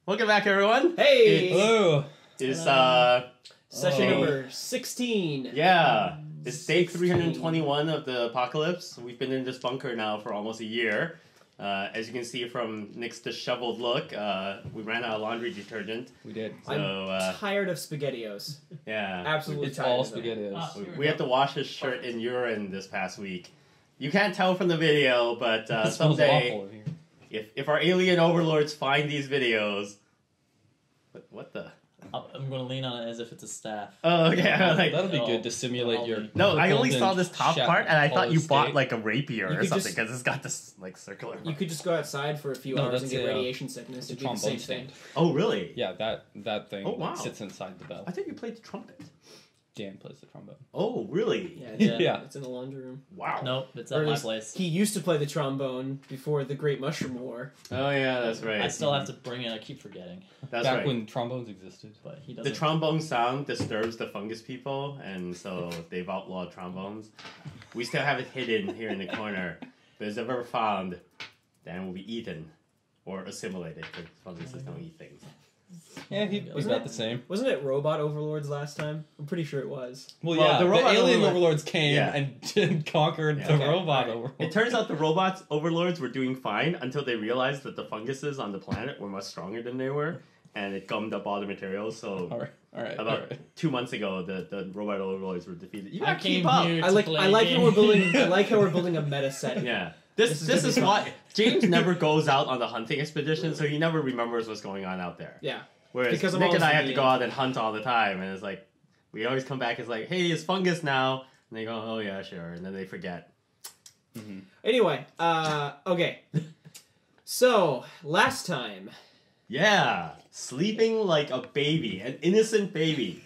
Welcome back, everyone. Hey! Hello! It's, Session number 16. yeah. It's day 321 of the apocalypse. We've been in this bunker now for almost a year. As you can see from Nick's disheveled look, we ran out of laundry detergent. We did. So, I'm tired of SpaghettiOs. yeah. Absolutely It's tired all of them. SpaghettiOs. We had to wash his shirt in urine this past week. You can't tell from the video, but It smells someday, awful in here. if our alien overlords find these videos... What the... I'm going to lean on it as if it's a staff. Oh, okay. Like, That'll be good to simulate your... no, I only golden saw this top shat- part, and I thought you bought state. like a rapier You or could something just- because it's got this like circular. You could just go outside for a few No, hours and that's get a, radiation sickness. The It'd be the trombone same stand. thing. Oh, really? Yeah, that thing Oh, wow. sits inside the bell. I thought you played the trumpet. Dan plays the trombone. Oh, really? Yeah, Yeah. It's in the laundry room. Wow. Nope, it's Or at at my least place. He used to play the trombone before the Great Mushroom War. Oh, yeah, that's right. I still have to bring it. I keep forgetting, That's Back right. when trombones existed. but he The doesn't. trombone sound disturbs the fungus people, and so they've outlawed trombones. We still have it hidden here in the corner, but if ever found, then it will be eaten or assimilated, because funguses don't eat things. Yeah, he was Wasn't about it- the same. Wasn't it Robot Overlords last time? I'm pretty sure it was. Well, Well, yeah, the the, robot alien overlord- overlords came Yeah. and conquered Yeah. the Okay, robot alright. overlord. It turns out the robots overlords were doing fine until they realized that the funguses on the planet were much stronger than they were, and it gummed up all the materials. So Alright. about 2 months ago, the robot overlords were defeated. You I gotta keep came up. here I to like play I like how we're games. building I like how we're building a meta setting. Yeah. This This is is gonna be why James never goes out on the hunting expedition, so he never remembers what's going on out there. Yeah. Whereas Because I'm Nick and always I have to the go end. out and hunt all the time, and it's like we always come back. It's like, hey, it's fungus now, and they go, oh yeah, sure, and then they forget. Anyway, okay. So, last time, Yeah, sleeping like a baby, an innocent baby.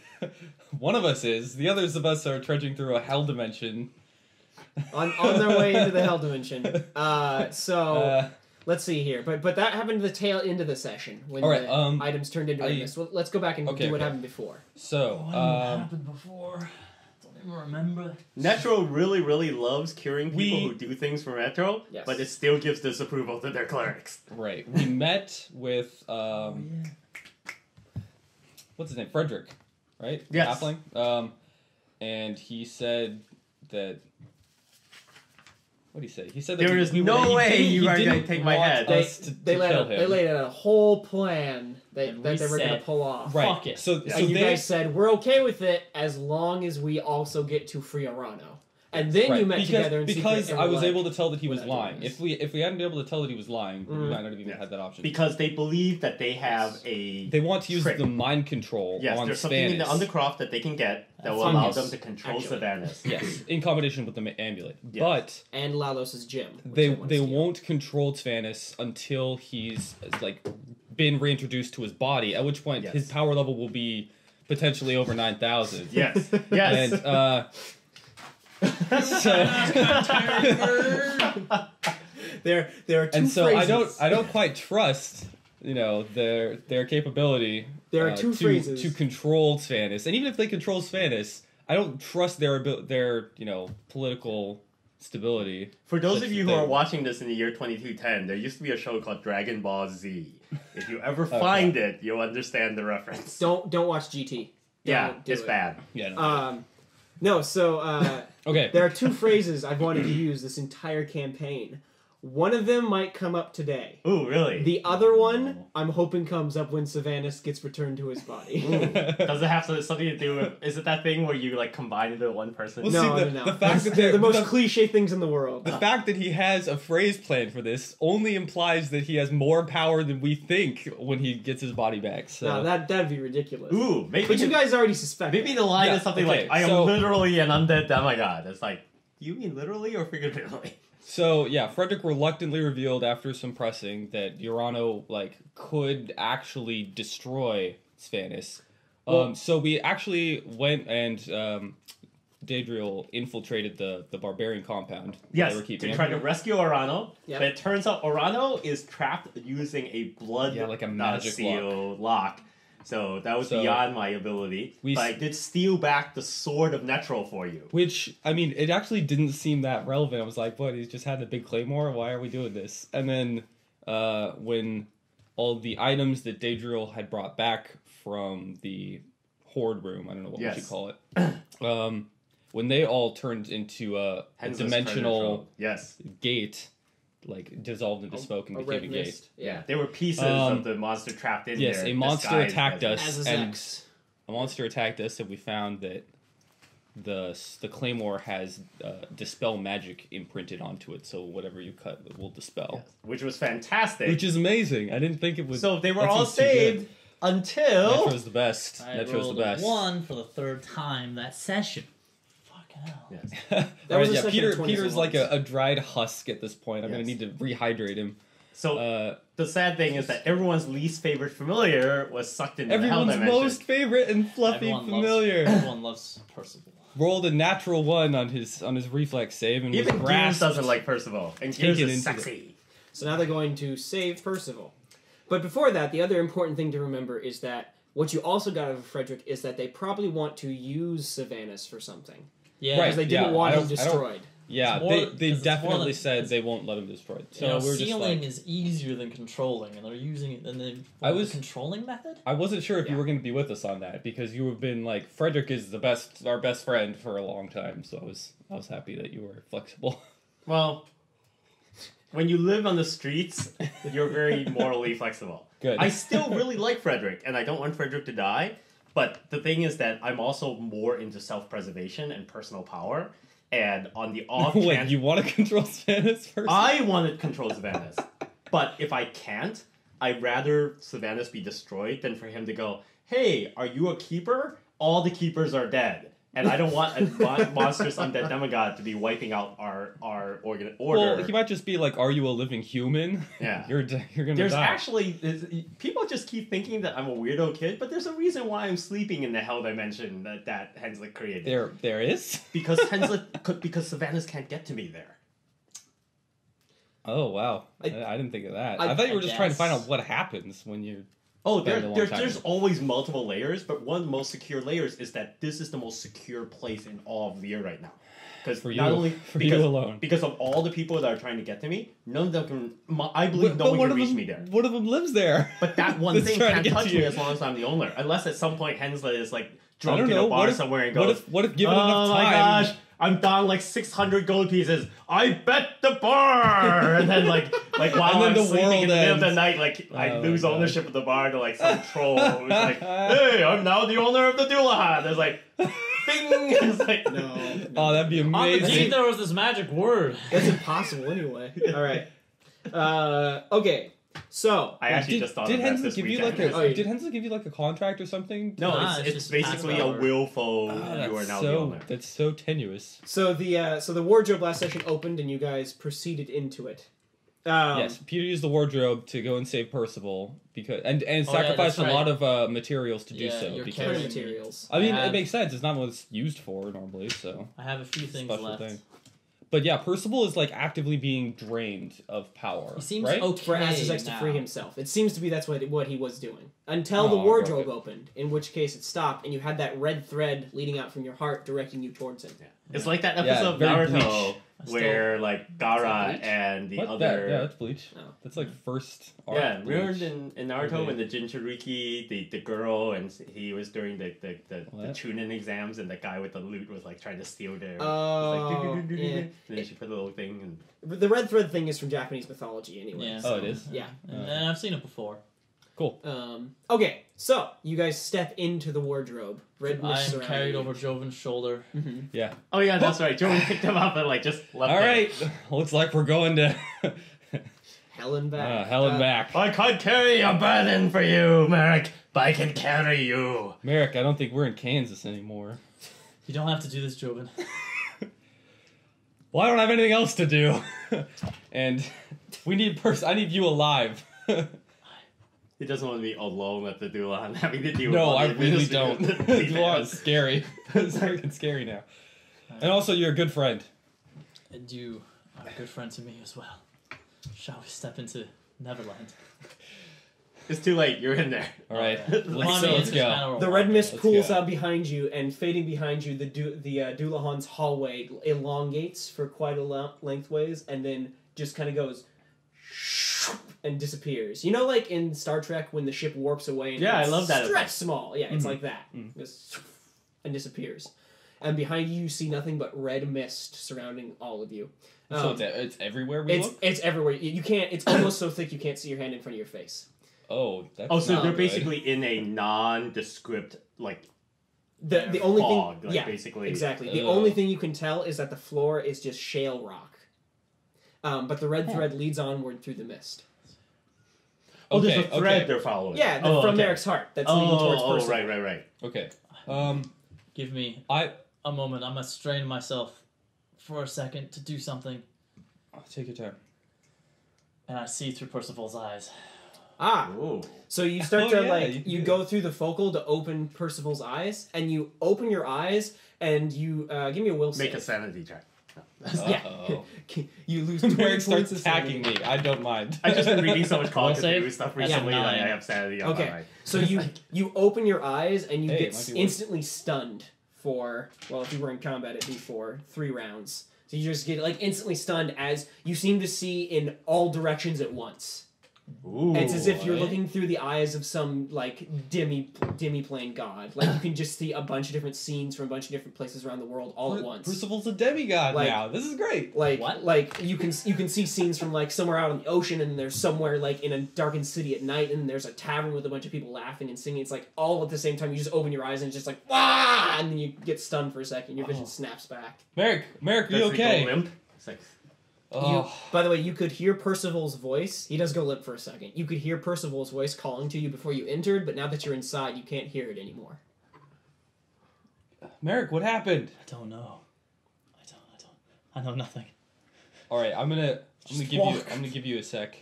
One of us is. The others of us are trudging through a hell dimension. on their way into the Hell Dimension. So, Uh, let's see here. But that happened to the tail end of the session when Alright, the items turned into I- witness. Well, let's go back and Okay, do what okay. happened before. so, What happened before? Don't even remember. Metro really, really loves curing people We- who do things for Metro, Yes. but it still gives disapproval to their clerics. right. We met with, Oh, yeah. what's his name? Frederick, right? Yes. Halfling. And he said that. What did he say? He said that There is he no he way didn't- you he are didn't gonna take my want head. us to They kill him. laid out a whole plan that And they we were going to said, pull off. Right. Fuck it. So, Yeah. so And you they guys said, we're okay with it as long as we also get to free Arano. And then right, you met because, together in secret because and I were was like, able to tell that he "We're was not doing lying. this." If we hadn't been able to tell that he was lying, we Mhm. might not have even Yeah. had that option. Because they believe that they have a They want to use trick. the mind control Yes, on there's something in the Spanish. Undercroft that they can get that will allow Fungus, them to control actually. Sylvanas. Yes, in combination with the amulet. Yes. But And Lalos's gym. which they want to they steal. won't control Svanus until he's like been reintroduced to his body. At which point Yes. his power level will be potentially over 9,000. Yes, yes. And so There are two and so phrases. I don't quite trust their capability. There are two to, phrases. to control Svanus, and even if they control Svanus, I don't trust their political stability. For those Such of a you who are thing. watching this in the year 2210, there used to be a show called Dragon Ball Z. If you ever find it, you'll understand the reference. Don't watch GT. Yeah, Don't do it's it. bad. Yeah. No. No, so Okay. there are two phrases I've wanted to use this entire campaign. One of them might come up today. Ooh, really? The other one, I'm hoping comes up when Sylvanas gets returned to his body. Ooh. Does it have something to do with... Is it that thing where you like combine into one person? Well, No, see, no. the fact that They're the most the- cliche things in the world. The fact that he has a phrase plan for this only implies that he has more power than we think when he gets his body back. So No, that'd be ridiculous. Ooh, maybe... But you guys already suspect. Maybe the line Yeah, is something okay, like, I am so- literally an undead demigod. It's like, do you mean literally or figuratively? So yeah, Frederick reluctantly revealed after some pressing that Urano could actually destroy Svanus. So we actually went and Daedriel infiltrated the barbarian compound. Yes, they were keeping to him. try to rescue Orano, Yep. but it turns out Orano is trapped using a blood like a magic seal lock. So that was So, beyond my ability. we But I s- did steal back the sword of Netro for you. Which, I mean, it actually didn't seem that relevant. I was like, what, he's just had the big claymore? Why are we doing this? And then when all the items that Daedriel had brought back from the Horde room. I don't know what we should call it. When they all turned into a dimensional gate, like dissolved into smoke and became a gate. Yeah. They were pieces of the monster trapped in there. Yes, a monster attacked us. As a and Zex. A monster attacked us, and we found that the claymore has dispel magic imprinted onto it, so whatever you cut will dispel. Yes, which was fantastic. Which is amazing. I didn't think it would. So they were all saved until Metro's the best. I Metro's rolled the best. a 1 for the 3rd time that session. Fucking hell. Yes. That was a yeah, session of 20 Peter's like once. a dried husk at this point. I'm gonna need to rehydrate him. So the sad thing is that everyone's least favorite familiar was sucked into the hell Everyone's dimension. most favorite and fluffy familiar. Everyone loves Percival. Rolled a natural 1 on his reflex save and Even was Gears grasped. doesn't like Percival, and Gears Taken is into sexy. So now they're going to save Percival. But before that, the other important thing to remember is that what you also got out of Frederick is that they probably want to use Sylvanas for something. Yeah. Because they didn't want him destroyed. Yeah, It's more- they 'cause it's definitely more than- said they won't let him destroy it. So You know, we're just sealing like, is easier than controlling, and they're using it. And they was- the controlling method. I wasn't sure if you Yeah. were going to be with us on that because you have been like Frederick is our best friend for a long time. So I was happy that you were flexible. Well, when you live on the streets, you're very morally flexible. Good. I still really like Frederick, and I don't want Frederick to die. But the thing is that I'm also more into self-preservation and personal power. And on the off Wait, chance, you want to control Sylvanas first? I want to control Sylvanas. But if I can't, I'd rather Sylvanas be destroyed than for him to go, hey, are you a keeper? All the keepers are dead. And I don't want a monstrous undead demigod to be wiping out our order. Well, he might just be like, "Are you a living human?" Yeah. you're gonna There's die. actually people just keep thinking that I'm a weirdo kid, but there's a reason why I'm sleeping in the hell dimension that Henslick created. There is. Because because Sylvanas can't get to me there. Oh wow, I didn't think of that. I thought you were just trying to guess. find out what happens when you. Oh, Spend a long time. there's always multiple layers, but one of the most secure layers is that this is the most secure place in all of Lear right now. Because For not you- only for because, you alone. because of all the people that are trying to get to me, none of them can. I believe no one can reach me there. One of them lives there. But that one That's thing trying to can't get touch to me you. as long as I'm the owner. Unless at some point Hensler is like I drunk don't in know. a bar somewhere and goes, What if given "Oh enough my time? gosh, I'm down like 600 gold pieces. I bet the bar." And then like while And then I'm the sleeping world in the middle of the ends. night, like I Oh, lose my God. ownership of the bar to like some troll who's like, "Hey, I'm now the owner of the Doulahan." There's like, bing. It's like No. Oh, that'd be On the amazing. team, there was this magic word. That's impossible anyway. All right. Okay. So I actually just thought did of that Hensler this give you weekend. like a did Hensler give you like a contract or something? No, Nah, it's just basically pass a power. willful. Oh, You are that's now the owner. so tenuous. the wardrobe last session opened and you guys proceeded into it. Yes, Peter used the wardrobe to go and save Percival because and Oh, yeah, sacrificed that's a lot right. of materials to do Yeah, so. you're Because carrying- materials. I mean, I it have- makes sense. It's not what it's used for normally. So I have a few things special left. thing. But yeah, Percival is like actively being drained of power. He seems right? okay For Azazex to now. free himself. It seems to be that's what he was doing. Until the Oh, I wardrobe broke it. opened, in which case it stopped and you had that red thread leading out from your heart directing you towards him. It's like that Yeah, episode of very Naruto Bleach. where like Gaara Bleach? and the What? other. Yeah, that's Bleach. Oh. That's like first arc. Yeah, Bleach. remember in Naruto Okay. when the Jinchuriki, the girl, and he was during the What? Chunin exams, and the guy with the loot was like trying to steal their. Oh, and yeah. then she put a little thing, and The red thread thing is from Japanese mythology anyway. Yeah. Oh, it is? Yeah. And I've seen it before. Cool. Okay, so you guys step into the wardrobe. Red mist I'm surrounding carried you. over Jovan's shoulder. Yeah. oh yeah, that's right. Jovan picked him up and like just left. All him. right. Looks like we're going to Hell and back. hell and back. I can't carry a burden for you, Merek, but I can carry you. Merek, I don't think we're in Kansas anymore. You don't have to do this, Jovan. Well, I don't have anything else to do, and we need I need you alive. He doesn't want to be alone at the Doulahan having to deal with No, all I the really don't. administrative It's scary. It's freaking scary now. And also, you're a good friend. And you are a good friend to me as well. Shall we step into Neverland? It's too late. You're in there. All right, Mommy, let's it's go. kind of The red mist Let's pools go. out behind you, and fading behind you, the Doulahan's hallway elongates for quite a lengthways, and then just kind of goes and disappears. You know, like in Star Trek when the ship warps away and Yeah, it's I love that stretch effect. small. Yeah, it's like that. Just and disappears. And behind you see nothing but red mist surrounding all of you. So it's everywhere we look? It's everywhere. You can't. It's almost so thick you can't see your hand in front of your face. Oh, that's Oh, so not they're good. basically in a nondescript, like, The only fog, thing, like, yeah, basically. exactly. The Ugh. only thing you can tell is that the floor is just shale rock. But the red thread leads onward through the mist. Oh, there's a Okay, thread okay. they're following. Yeah, from Merek's heart. That's leading towards Percival. right. Okay. Give me I a moment. I'm gonna strain myself for a second to do something, take your time. and I see through Percival's eyes. Ah, Ooh. so you start Oh, to yeah, you you- go through the focal to open Percival's eyes, and you open your eyes, and you give me a will Make save. a sanity check. Yeah, Uh-oh. you lose 20 Merek points starts of attacking sanity. me. I don't mind. I've just been reading so much Call of Will save? Duty stuff That's a recently that 9. I have sanity on Okay, my mind. so you open your eyes and you Hey, it get might be worth- instantly stunned for, well, if you were in combat, it'd be for 3 rounds. So you just get like instantly stunned as you seem to see in all directions at once. Ooh. It's as if you're what? looking through the eyes of some like demi-plane god. Like you can just see a bunch of different scenes from a bunch of different places around the world all at once. Percival's a demigod Like- now. This is great. Like What? like you can see scenes from like somewhere out on the ocean, and there's somewhere like in a darkened city at night, and there's a tavern with a bunch of people laughing and singing. It's like all at the same time. You just open your eyes and it's just like wah, and then you get stunned for a second. Your vision snaps back. Merek, are you Does he go okay? limp? It's like, Oh, By the way, you could hear Percival's voice. He does go limp for a second. You could hear Percival's voice calling to you before you entered, but now that you're inside, you can't hear it anymore. Merek, what happened? I don't know. I know nothing. All right, I'm gonna walk. give you a sec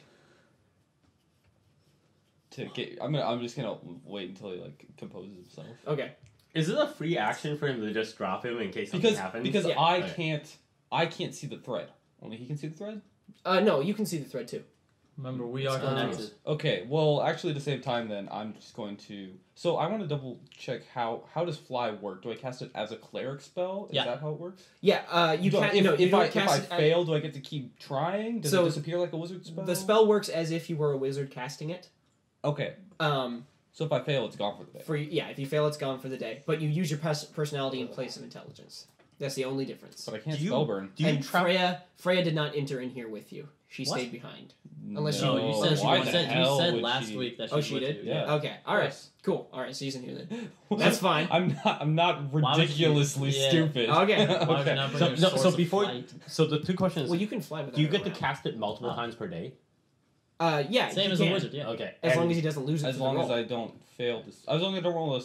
to get. I'm just gonna wait until he like composes himself. Okay. is it a free action for him to just drop him in case something happens? Because Yeah. I can't see the thread. Only he can see the thread. No, you can see the thread too. Remember, we are connected. Okay, well, actually, at the same time, then I'm just going to. So I want to double check how does fly work? Do I cast it as a cleric spell? Is Yeah. that how it works? Yeah, you Do I- can't. if I cast it. fail, do I get to keep trying? Does So, it disappear like a wizard spell? The spell works as if you were a wizard casting it. Okay, so if I fail, it's gone for the day. If you fail, it's gone for the day. But you use your personality in place of intelligence. That's the only difference. But I can't Do you- spellburn. Do you And trap? Freya did not enter in here with you. She What? stayed behind. Unless No, you- you Oh, said, why you the said, you hell said would last she- week that Oh, she's she with did? you. Yeah. Okay, all right, course. cool. All right, so she's in here then. That's fine. I'm not Why would you- ridiculously yeah. stupid. Okay. Why would you not bring your So source of before, flight? so the two questions: Well, you can fly with. do you get to cast it multiple Ah. times per day? Yeah, Same you as can. a wizard, yeah. Okay, As and long as he doesn't lose it. As for the long as roll. I don't fail this, as long as I don't roll a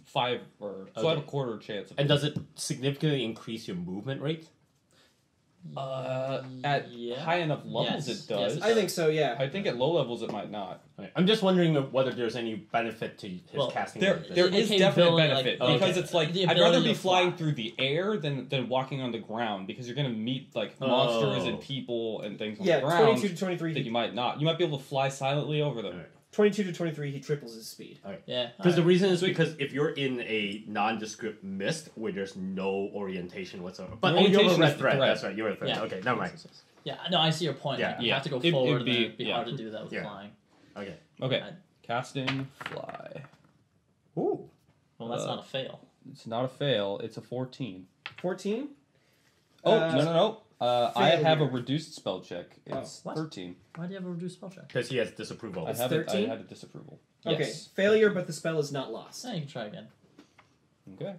5 or so I have a Okay. quarter chance. Of and does it significantly increase your movement rate? at Yeah. high enough Yes. levels it does. Yes, it I think so. Yeah. I think at low levels it might not. Okay. I'm just wondering whether there's any benefit to his Well, casting. There ability. is the definite capability, benefit like- because Okay. it's like The I'd rather ability be to flying fly. through the air than walking on the ground because you're gonna meet like monsters and people and things on Yeah, the ground 22 to 23. that you might not. You might be able to fly silently over them. Alright. 22 to 23, he triples his speed. Yeah. Because the alright. reason is because if you're in a nondescript mist where there's no orientation whatsoever, but you're Orientation a is red the thread. thread. That's right. You're a thread. Yeah. Okay, never mind. Yeah, no, I see your point. Yeah. You have to go It'd forward, be- and it'd be yeah. hard to do that with Yeah. flying. Okay. Okay, I- casting fly. Ooh. Well, that's Uh, not a fail. It's not a fail. It's a 14. 14? Oh Uh, no! I have a failure. reduced spell check. It's what? 13. Why do you have a reduced spell check? Because he has disapproval. I It's had a 13? disapproval. Okay, Yes. failure, but the spell is not lost. Yeah, you can try again. Okay.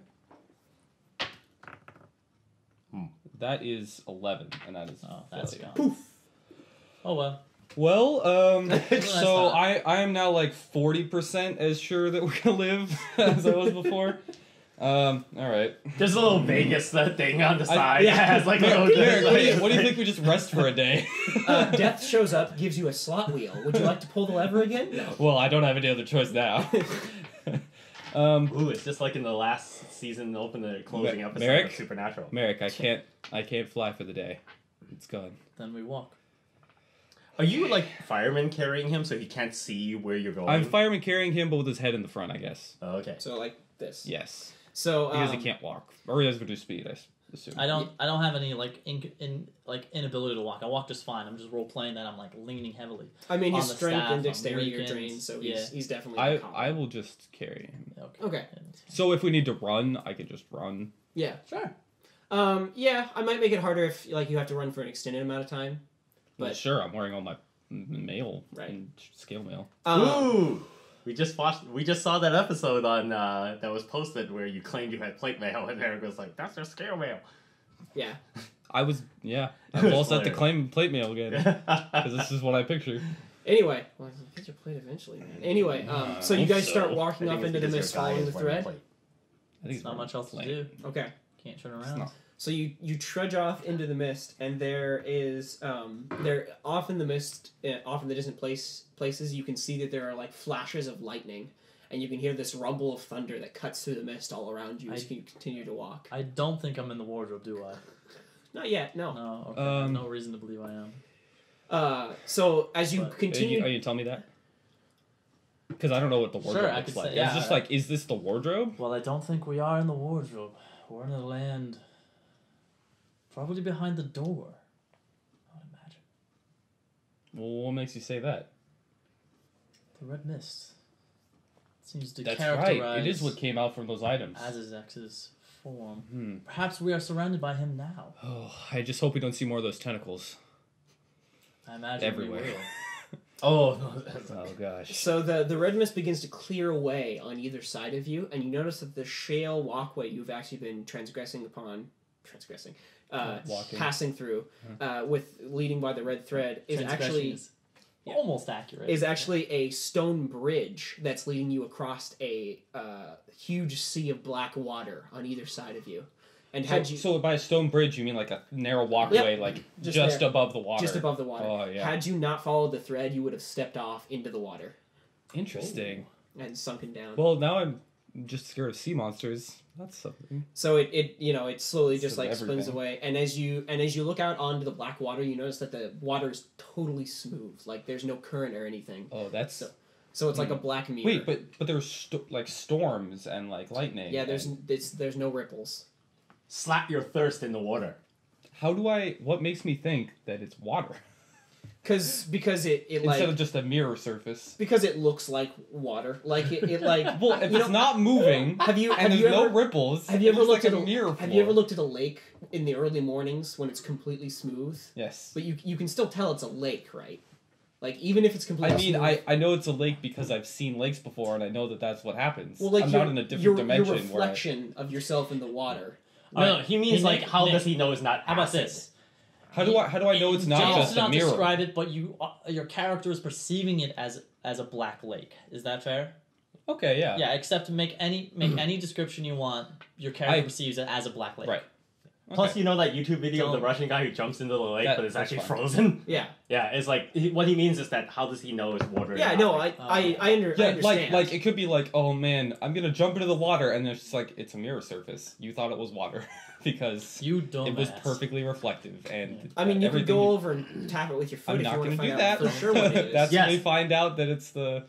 That is 11, and that is Oh, that's failure. gone. Oh well. Well, Nice so thought. I am now like 40% as sure that we're gonna live as I was before. All right. There's a little Vegas thing on the side. yeah. that has like a little. Derek, what do you think we just rest for a day? Death shows up, gives you a slot wheel. Would you like to pull the lever again? No. Well, I don't have any other choice now. Ooh, it's just like in the last season, open the closing episode Merek? of Supernatural. Merek, I can't fly for the day. It's gone. Then we walk. Are you like fireman carrying him so he can't see where you're going? I'm fireman carrying him, but with his head in the front, I guess. Oh, okay. So, like this. Yes. So, Because he can't walk. Or he has reduced speed. assume. I don't have any like inability to walk. I walk just fine. I'm just role playing that I'm like leaning heavily. I mean, his on the strength staff, and I'm dexterity are weakened. drained, so Yeah. he's definitely. I will just carry him. Okay. So if we need to run, I could just run. Yeah. Sure. Yeah, I might make it harder if like you have to run for an extended amount of time. Well, But- sure, I'm wearing all my mail Right. and scale mail. Ooh! We just saw that episode on that was posted where you claimed you had plate mail, and Merek was like, "That's your scale mail." Yeah. I was all set to claim plate mail again because this is what I pictured. Anyway, well, you get your plate eventually, man. Anyway, so you guys start I walking think off it's into the because mist, your guy following is the wearing thread. plate. I think There's not much else to do. Okay. Can't turn It's around. not. So you trudge off into the mist, and there is there off in the mist, off in the distant places, you can see that there are like flashes of lightning, and you can hear this rumble of thunder that cuts through the mist all around you as you continue to walk. I don't think I'm in the wardrobe, do I? Not yet, no. No. Okay. I have no reason to believe I am. So as you But- continue, Are you telling me that? Because I don't know what the wardrobe Sure, I looks could like. say- yeah, It's just I- like, is this the wardrobe? Well, I don't think we are in the wardrobe. We're in a land probably behind the door. I would imagine. Well, what makes you say that? The red mist seems to That's characterize right. It is what came out from those items. Azizex's form. Perhaps we are surrounded by him now. Oh, I just hope we don't see more of those tentacles. I imagine Everywhere. we will. Oh, Oh gosh. so the red mist begins to clear away on either side of you, and you notice that the shale walkway you've actually been Walking. passing through, with leading by the red thread is Transgression actually is almost accurate. is actually a stone bridge that's leading you across a huge sea of black water on either side of you. And had you So by a stone bridge, you mean like a narrow walkway, Yep. like Just just there. above the water? just above the water. Oh, yeah. Had you not followed the thread, you would have stepped off into the water Interesting. and sunken down. Well, now I'm just scared of sea monsters. That's something. So it slowly just Sort like of spins everything. away, and as you look out onto the black water, you notice that the water is totally smooth, like there's no current or anything. Oh, that's. So it's like a black mirror. Wait, but there's like storms and like lightning. yeah, and- there's no ripples. slap your thirst in the water. How do I? What makes me think that it's water Because it like instead of just a mirror surface? because it looks like water, like it like Well, if you it's know, not moving have you and have there's you no ever ripples, have you it's ever just looked like at a mirror? have you ever floor. looked at a lake in the early mornings when it's completely smooth? Yes. But you can still tell it's a lake, right? Like even if it's completely I mean, smooth. I know it's a lake because I've seen lakes before, and I know that that's what happens. Well, like I'm your, not in a different your dimension reflection of yourself in the water. No, he means Nick, how Nick, does he know it's not How about acid? this? How do I know it's not James just did a not mirror? describe it, but your character is perceiving it as a black lake. Is that fair? Okay, yeah. Yeah, except to make any description you want, your character perceives it as a black lake. Right. Plus, Okay. you know that YouTube video of the Don't- Russian guy who jumps into the lake but it's That's actually fine. frozen? Yeah, Yeah, it's like, what he means is that how does he know it's water? yeah, and no, not? I Yeah, understand. like it could be like, oh man, I'm gonna jump into the water, and it's just like it's a mirror surface. You thought it was water because You don't. it was perfectly reflective, and I mean, you could everything go over and tap it with your foot I'm if not you want gonna to do find out that. for sure what it is. That's Yes. when we find out that it's the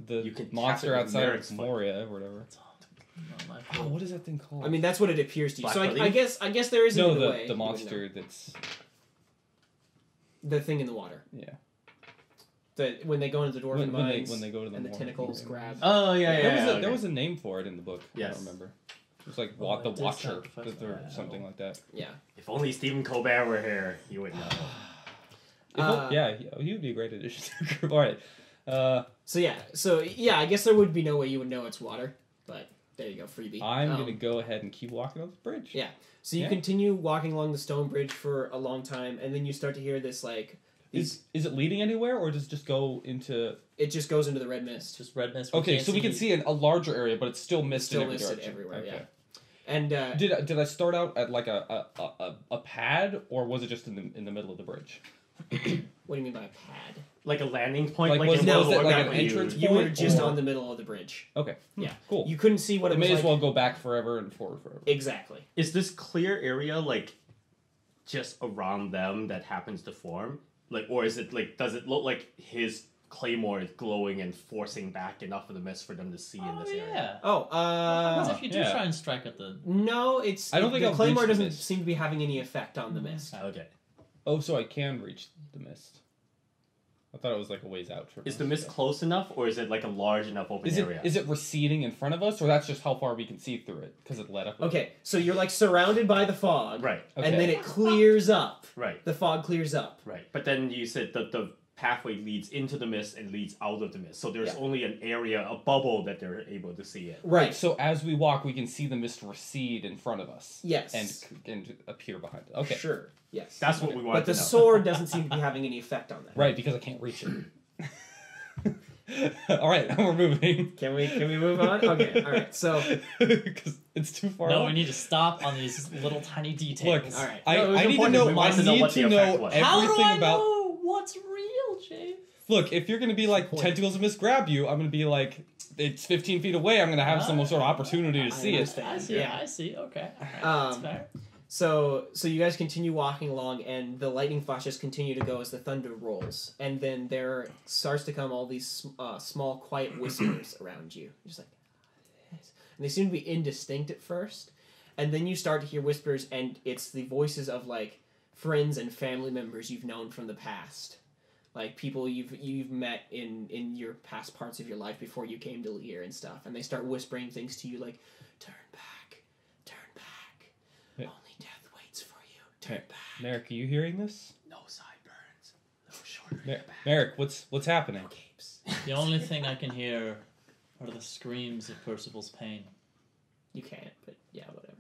You can tap monster it with outside Merek's of foot. Moria or whatever. Oh, what is that thing called? I mean, that's what it appears to you. Black So I Relief? guess there is no, another way. the you would know. monster that's the thing in the water. yeah. When they go into the dwarven When mines, they go to the and the Moria. tentacles grab. Oh, yeah, yeah, There was a name for it in the book. I Yes. don't remember. It was like Oh, the it did Watcher sound professional. or something like that. Yeah. If only Stephen Colbert were here, he would know. Yeah, he would be a great addition to the group. All right. So yeah, I guess there would be no way you would know it's water, but there you go, freebie. I'm gonna go ahead and keep walking on this bridge. Yeah. So you Yeah. continue walking along the stone bridge for a long time, and then you start to hear this like Is it leading anywhere, or does it just go into? it just goes into the red mist. Just red mist. Okay, so we can see a larger area, but it's still mist Still in every misted direction. everywhere, Okay. yeah. And Did I start out at like a pad, or was it just in the middle of the bridge? what do you mean by a pad? Like a landing point? Like, was in it World War like an W. entrance You were point, just or- on the middle of the bridge. Okay. Yeah. Cool. You couldn't see what It it was may like. as well go back forever and forward forever. Exactly. Is this clear area, like, just around them that happens to form? Like, or is it, like, does it look like his claymore glowing and forcing back enough of the mist for them to see in this area. Oh, What if you do try and strike at the... no, it's... I don't think the I'll claymore reach the doesn't mist. seem to be having any effect on the mist. Okay. Oh, so I can reach the mist. I thought it was like a ways out. Is the mist close enough, or is it like a large enough open area? Is it receding in front of us, or that's just how far we can see through it because it let up? Okay, so you're like surrounded by the fog. Right. Okay. And then it clears up. Right. The fog clears up. Right. But then you said that the pathway leads into the mist and leads out of the mist. So there's Yeah. only an area, a bubble that they're able to see it. Right. So as we walk, we can see the mist recede in front of us. Yes. And appear behind it. Okay. Sure. Yes. That's what we wanted But the to know. sword doesn't seem to be having any effect on that. Right, because I can't reach it. All right, we're moving. Can we move on? Okay. All right. So Because it's too far. No, off. we need to stop on these little tiny details. Look, all right. I No, it was need to important. know. We wanted I to know need what the to effect know was. How do everything I about. know what's real, Jay? Look, if you're gonna be like Point. tentacles of mist grab you, I'm gonna be like it's 15 feet away. I'm gonna have some sort of opportunity to I see it. understand. I see. Yeah. I see. Okay. All right. That's Um, fair. So you guys continue walking along, and the lightning flashes continue to go as the thunder rolls, and then there starts to come all these small, quiet whispers around you, just like, "Yes." And they seem to be indistinct at first, and then you start to hear whispers, and it's the voices of like friends and family members you've known from the past, like people you've met in your past parts of your life before you came to Lear and stuff, and they start whispering things to you like, "Turn back, turn back." Yeah. Only death waits for you. Turn Okay. back. Merek, are you hearing this? No sideburns. No shorter. Merek, what's happening? No capes. The only thing I can hear are the screams of Percival's pain. You can't, but yeah, whatever.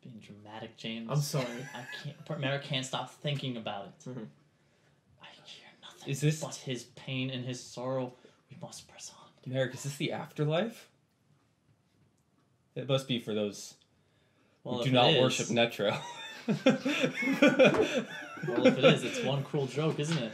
Being dramatic, James. I'm sorry. I can't. Merek can't stop thinking about it. Mhm. I hear nothing Is this- but his pain and his sorrow. We must press on. Merek, is this the afterlife? It must be for those Well, who if do it not is- worship Netro. Well, if it is, it's one cruel joke, isn't it?